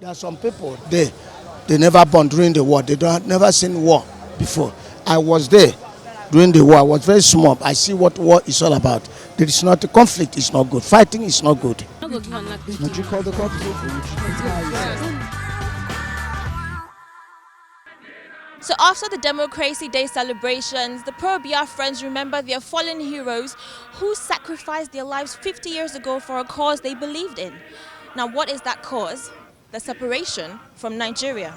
There are some people, they never born during the war. They never seen war before. I was there during the war. I was very small. I see what war is all about. There is not a conflict. It's not good. Fighting is not good. Would you call the cops? So after the Democracy Day celebrations, the pro-Biafrans remember their fallen heroes who sacrificed their lives 50 years ago for a cause they believed in. Now, what is that cause? The separation from Nigeria,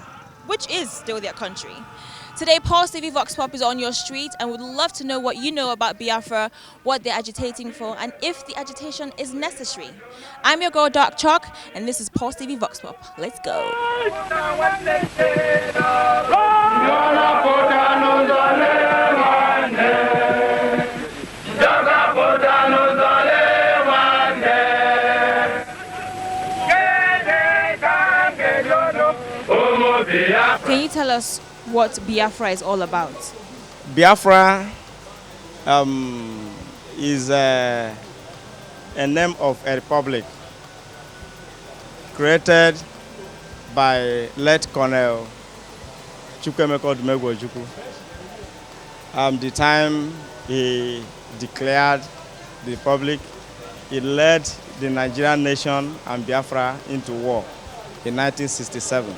which is still their country. Today, Pulse TV Vox Pop is on your street and would love to know what you know about Biafra, what they're agitating for, and if the agitation is necessary. I'm your girl, Dark Chalk, and this is Pulse TV Vox Pop. Let's go. Can you tell us what Biafra is all about? Biafra is a name of a republic created by late Colonel Chukwemeka Odumegwu. The time he declared the republic, he led the Nigerian nation and Biafra into war in 1967.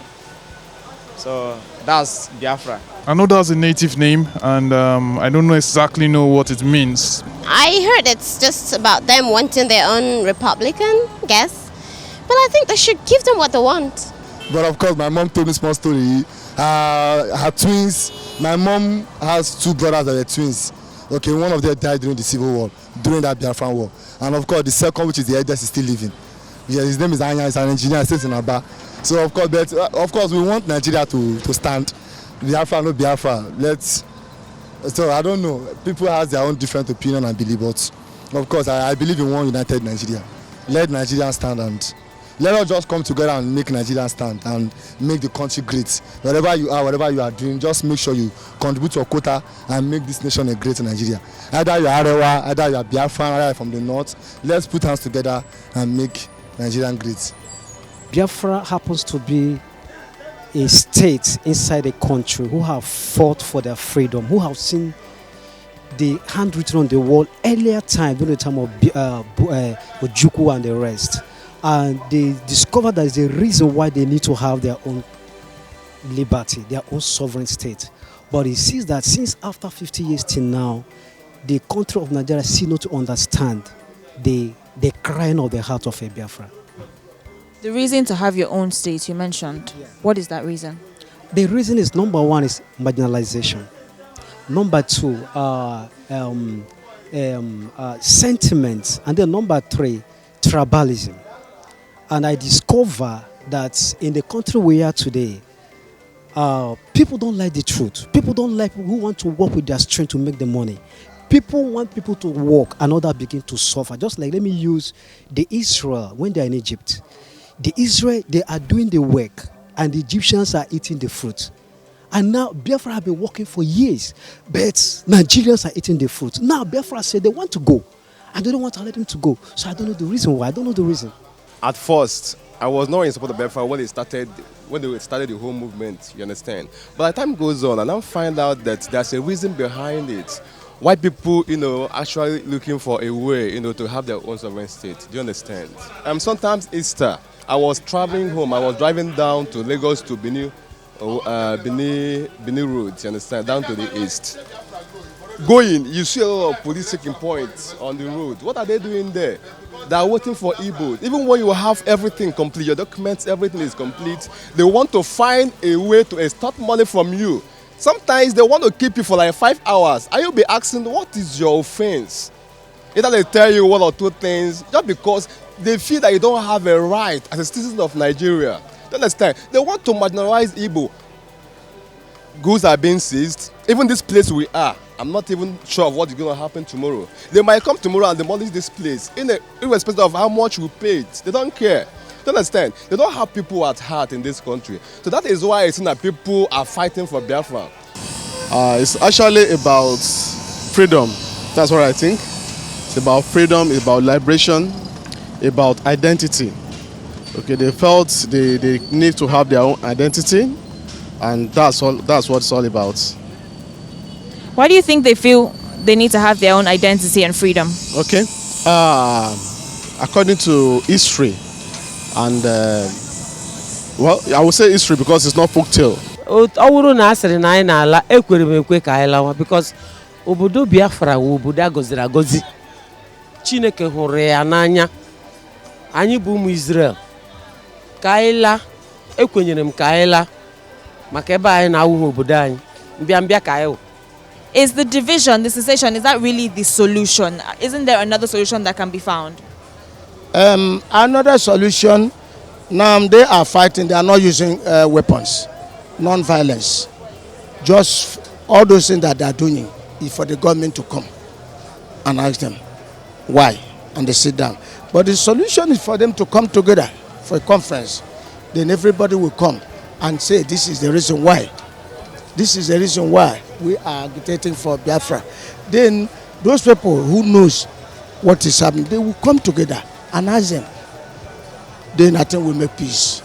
So that's Biafra. I know that's a native name, and I don't exactly know what it means. I heard it's just about them wanting their own republican, guess. But I think they should give them what they want. But of course, my mom told me a small story. Her twins, my mom has two brothers that were twins. Okay, one of them died during the Civil War, during that Biafran war. And of course, the second, which is the eldest, is still living. Yeah, his name is Anya, he's an engineer, stays in Aba. So of course, we want Nigeria to stand. Biafra, no Biafra. So I don't know. People have their own different opinion and belief, but of course, I believe in one united Nigeria. Let Nigeria stand and let us just come together and make Nigeria stand and make the country great. Wherever you are, whatever you are doing, just make sure you contribute your quota and make this nation a great Nigeria. Either you are Arewa, either you are Biafran, either you are from the north. Let's put hands together and make Nigeria great. Biafra happens to be a state inside a country who have fought for their freedom, who have seen the handwritten on the wall earlier time, during the time of Ojukwu and the rest. And they discovered that there's a reason why they need to have their own liberty, their own sovereign state. But it seems that since after 50 years till now, the country of Nigeria seems not to understand the crying of the heart of a Biafra. The reason to have your own state you mentioned, what is that reason? The reason is, number one is marginalization. Number two, sentiments. And then number three, tribalism. And I discover that in the country we are today, people don't like the truth. People don't like people who want to work with their strength to make the money. People want people to work and others begin to suffer. Just like, let me use the Israel when they're in Egypt. The Israel, they are doing the work and the Egyptians are eating the fruit. And now Biafra have been working for years, but Nigerians are eating the fruit. Now Biafra said they want to go and they don't want to let them to go. So I don't know the reason why. I don't know the reason. At first, I was not in support of Biafra when they started the whole movement, you understand? But as time goes on, and I find out that there's a reason behind it. Why people, actually looking for a way, to have their own sovereign state. Do you understand? Sometimes Easter, I was traveling home. I was driving down to Lagos to Benin Road, you understand, down to the east. Going, you see a lot of police taking points on the road. What are they doing there? They are waiting for Igbos. Even when you have everything complete, your documents, everything is complete, they want to find a way to extort money from you. Sometimes they want to keep you for like 5 hours, and you'll be asking, what is your offense? Either they tell you one or two things, just because they feel that you don't have a right as a citizen of Nigeria. You understand? They want to marginalize Igbo. Goods are being seized. Even this place we are, I'm not even sure of what is going to happen tomorrow. They might come tomorrow and demolish this place, irrespective of how much we paid. They don't care. You understand? They don't have people at heart in this country. So that is why it's that people are fighting for Biafra. It's actually about freedom. That's what I think. It's about freedom, it's about liberation, about identity. Okay, they felt they need to have their own identity, and that's all. That's what it's all about. Why do you think they feel they need to have their own identity and freedom? Okay, according to history, and well, I would say history because it's not folktale. ọ bụrụ na asịrị na anyị na-ala ekwere m ekwe ka anyị lawa because obodo Biafra wụ obodo agọziri agọzi Chineke hụrụ ya n'anya anyị bụ ụmụ Israel ka anyị la ekwenyere m ka anyị la maka ebe anyị na-awụ obodo anyị mbịa ka anyị. Is the division, the secession, is that really the solution? Isn't there another solution that can be found? Another solution, now they are fighting, they are not using weapons, non-violence. Just all those things that they are doing is for the government to come and ask them why, and they sit down. But the solution is for them to come together for a conference. Then everybody will come and say, this is the reason why. This is the reason why we are agitating for Biafra. Then those people who knows what is happening, they will come together and ask them. Then I think we'll make peace.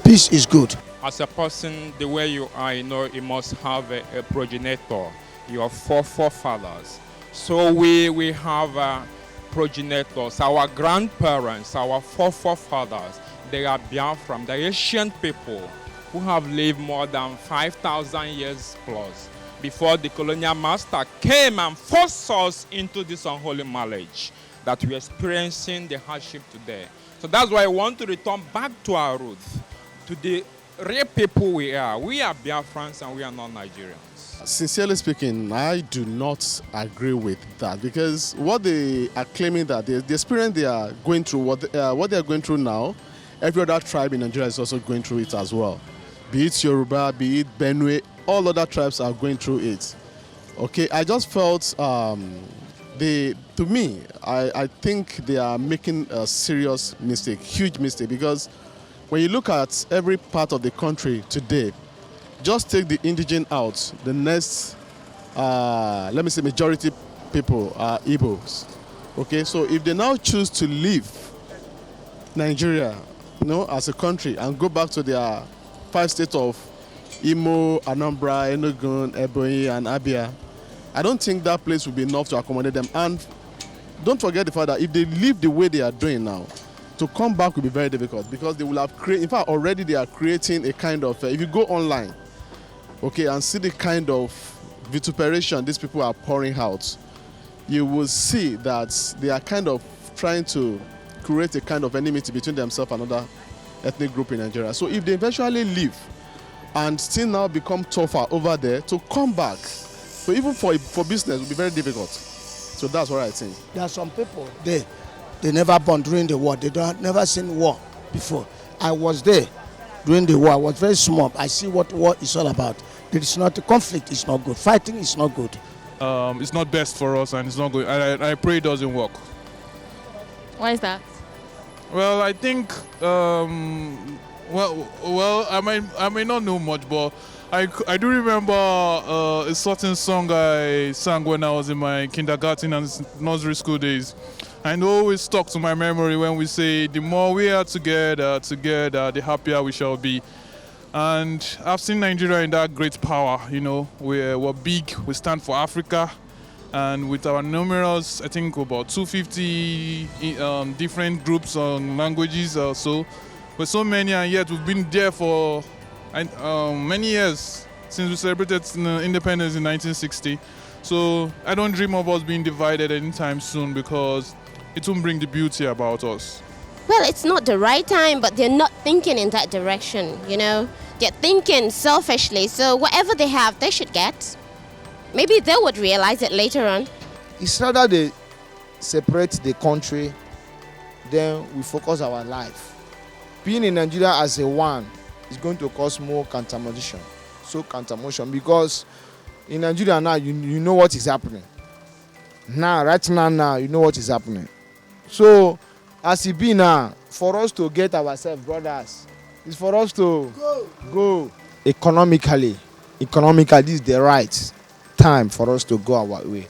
Peace is good. As a person, the way you are, you know, you must have a progenitor, your forefathers. So we have progenitors, our grandparents, our forefathers. They are Biafran, the ancient people who have lived more than 5,000 years plus before the colonial master came and forced us into this unholy marriage that we're experiencing the hardship today. So that's why I want to return back to our roots, to the real people we are. We are Biafrans and we are not Nigerians. Sincerely speaking, I do not agree with that because what they are claiming that the experience they are going through, what they are going through now, every other tribe in Nigeria is also going through it as well. Be it Yoruba, be it Benue, all other tribes are going through it. Okay, I just felt to me, I think they are making a serious mistake, huge mistake, because when you look at every part of the country today, just take the indigenous out, the next, let me say majority people are Igbos. Okay, so if they now choose to leave Nigeria, you know, as a country and go back to their 5 states of Imo, Anambra, Enugu, Ebonyi, and Abia, I don't think that place will be enough to accommodate them. And don't forget the fact that if they live the way they are doing now, to come back will be very difficult because they will have created, in fact, already they are creating a kind of, if you go online, okay, and see the kind of vituperation these people are pouring out, you will see that they are kind of trying to create a kind of enmity between themselves and other ethnic group in Nigeria. So if they eventually leave and still now become tougher over there, to come back, so even for business, it will be very difficult. So that's what I think. There are some people, they never born during the war. They don't never seen war before. I was there during the war. I was very small. I see what war is all about. There is not a conflict. It's not good. Fighting is not good. It's not best for us, and it's not good. I pray it doesn't work. Why is that? Well, I think, well, I may not know much, but I do remember a certain song I sang when I was in my kindergarten and nursery school days. And it always stuck to my memory when we say, the more we are together, the happier we shall be. And I've seen Nigeria in that great power, you know, we're big, we stand for Africa. And with our numerous, I think about 250 different groups and languages or so, with so many, and yet we've been there for many years since we celebrated independence in 1960. So I don't dream of us being divided anytime soon because it won't bring the beauty about us. Well, it's not the right time, but they're not thinking in that direction, you know. They're thinking selfishly, so whatever they have, they should get. Maybe they would realize it later on. It's rather they separate the country, then we focus our life. Being in Nigeria as a one is going to cause more contamination. So contamination, because in Nigeria now, you know what is happening. Right now, you know what is happening. So, as it be now, for us to get ourselves, brothers, it's for us to go economically. Economically, this is the right time for us to go our way.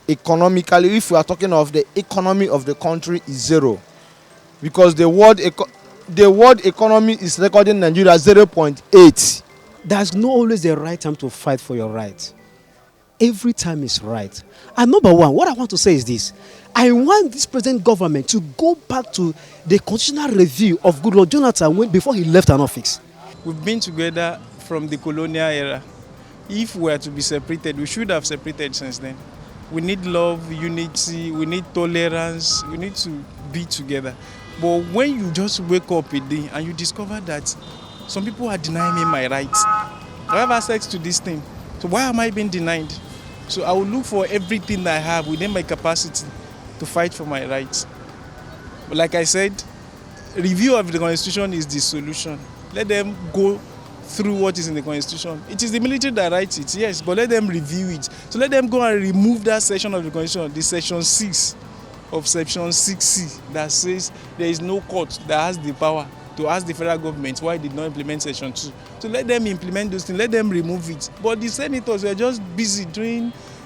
Economically, if we are talking of the economy of the country, is zero. Because the world the world economy is recording Nigeria 0.8. There's not always the right time to fight for your right. Every time is right. And number one, what I want to say is this. I want this present government to go back to the constitutional review of Goodluck Jonathan before he left an office. We've been together from the colonial era. If we are to be separated, we should have separated since then. We need love, unity, we need tolerance, we need to be together. But when you just wake up a day and you discover that some people are denying me my rights, I have access to this thing. So why am I being denied? So I will look for everything that I have within my capacity to fight for my rights. But like I said, review of the Constitution is the solution. Let them go through what is in the Constitution. It is the military that writes it, yes, but let them review it. So let them go and remove that section of the Constitution, the section 6 of section 6C, that says there is no court that has the power to ask the federal government why they did not implement section 2. So let them implement those things, let them remove it. But the senators were just busy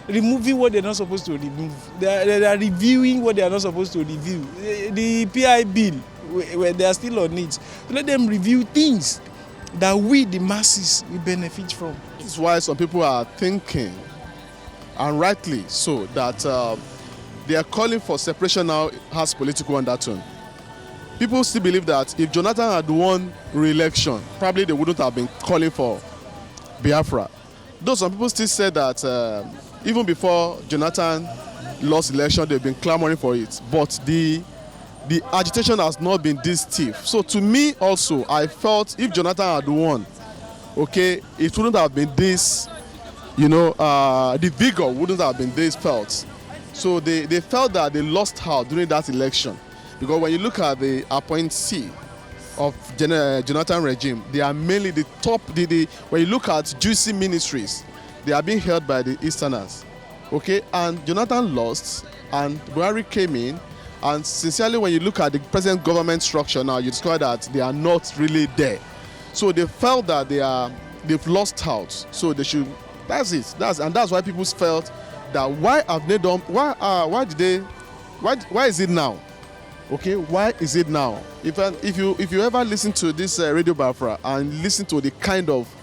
removing what they're not supposed to remove. They are reviewing what they are not supposed to review. The PI bill, where they are still on it. So let them review things that we, the masses, will benefit from. This is why some people are thinking, and rightly so, that they are calling for separation now has political undertone. People still believe that if Jonathan had won re-election, probably they wouldn't have been calling for Biafra. Though some people still say that even before Jonathan lost election, they've been clamoring for it. But the agitation has not been this stiff. So to me also, I felt if Jonathan had won, okay, it wouldn't have been this, the vigor wouldn't have been this felt. So they felt that they lost out during that election. Because when you look at the appointee of Jonathan regime, they are mainly the top, when you look at juicy ministries, they are being held by the Easterners. Okay, and Jonathan lost, and Buhari came in, and sincerely, when you look at the present government structure now, you discover that they are not really there. So they felt that they've lost out. So they should. That's it. That's why people felt that why have they done? Why is it now? Okay, why is it now? If you ever listen to this Radio Biafra and listen to the kind of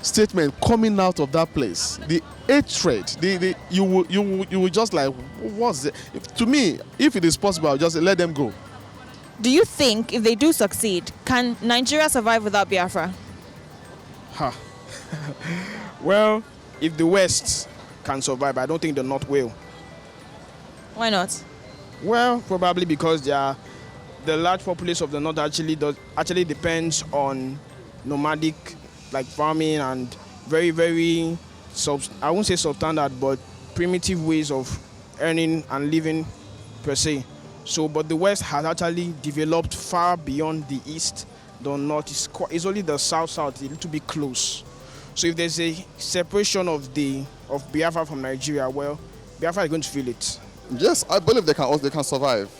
statement coming out of that place, the hatred, you will just like, what's it? To me, if it is possible, I'll just let them go. Do you think if they do succeed, can Nigeria survive without Biafra? Well, if the West can survive, I don't think the North will. Why not? Well, probably because the large populace of the North actually depends on nomadic, like farming and very, very, I won't say substandard, but primitive ways of earning and living per se. So, but the West has actually developed far beyond the East. The North is only the South, a little bit close. So if there's a separation of Biafra from Nigeria, well, Biafra is going to feel it. Yes, I believe they can survive,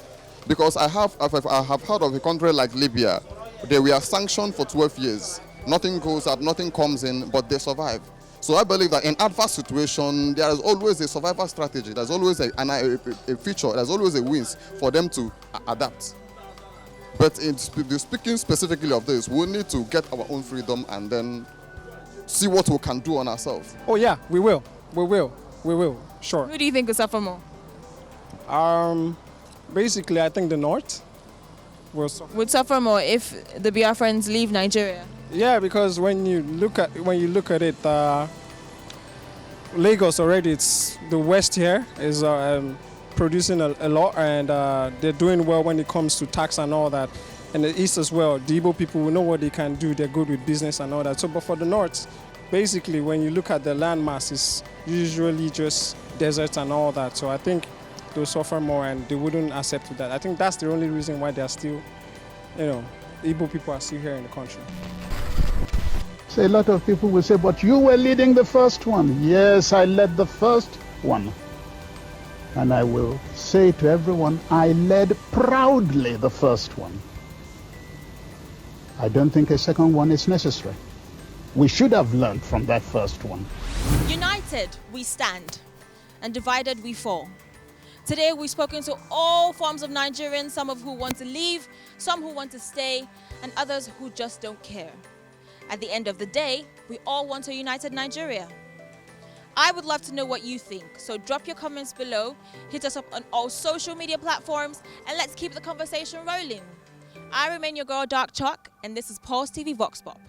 because I have heard of a country like Libya. They were sanctioned for 12 years. Nothing goes out, nothing comes in, but they survive. So I believe that in adverse situation, there is always a survival strategy. There's always a feature. There's always a wins for them to adapt. But speaking specifically of this, we need to get our own freedom and then see what we can do on ourselves. Oh yeah, we will, sure. Who do you think will suffer more? Basically, I think the North would suffer more if the Biafrans leave Nigeria. Yeah, because when you look at it, Lagos already, it's the West here is producing a lot, and they're doing well when it comes to tax and all that. And the East as well, the Igbo people know what they can do. They're good with business and all that. So, but for the North, basically, when you look at the land mass, it's usually just deserts and all that. So I think they'll suffer more, and they wouldn't accept that. I think that's the only reason why they're still, Igbo people are still here in the country. So a lot of people will say, but you were leading the first one. Yes, I led the first one. And I will say to everyone, I led proudly the first one. I don't think a second one is necessary. We should have learned from that first one. United, we stand, and divided, we fall. Today, we've spoken to all forms of Nigerians, some of who want to leave, some who want to stay, and others who just don't care. At the end of the day, we all want a united Nigeria. I would love to know what you think, so drop your comments below, hit us up on all social media platforms, and let's keep the conversation rolling. I remain your girl Dark Chalk, and this is Pulse TV Vox Pop.